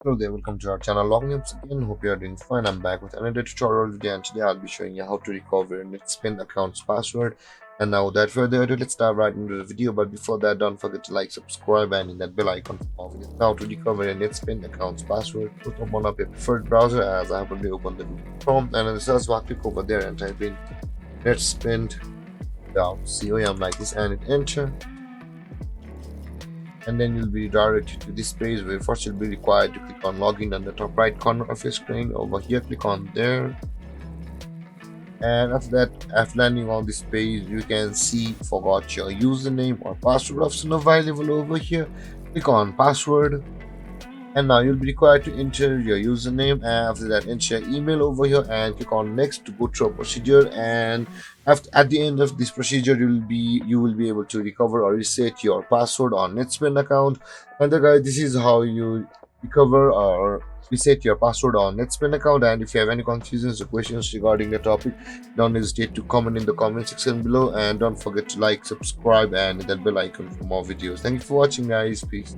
Hello there, welcome to our channel. Logging up again. Hope you are doing fine. I'm back with another tutorial video, and today I'll be showing you how to recover your Netspend account's password. And now, without further ado, let's dive right into the video. But before that, don't forget to like, subscribe, and hit that bell icon for more videos. Now, to recover your Netspend account's password, first open up your preferred browser, as I have already opened the Google Chrome, and in the search bar, click over there and type in netspend.com like this, and hit enter. And then you'll be redirected to this page where first you'll be required to click on login on the top right corner of your screen. Over here, click on there, and after that, after landing on this page, you can see forgot your username or password option available over here. Click on password, and now you'll be required to enter your username, and after that enter your email over here and click on next to go through a procedure. And after at the end of this procedure, you will be able to recover or reset your password on Netspend account. And guys, this is how you recover or reset your password on Netspend account. And if you have any confusions or questions regarding the topic, don't hesitate to comment in the comment section below, and don't forget to like, subscribe, and hit that bell icon for more videos. Thank you for watching, guys. Peace.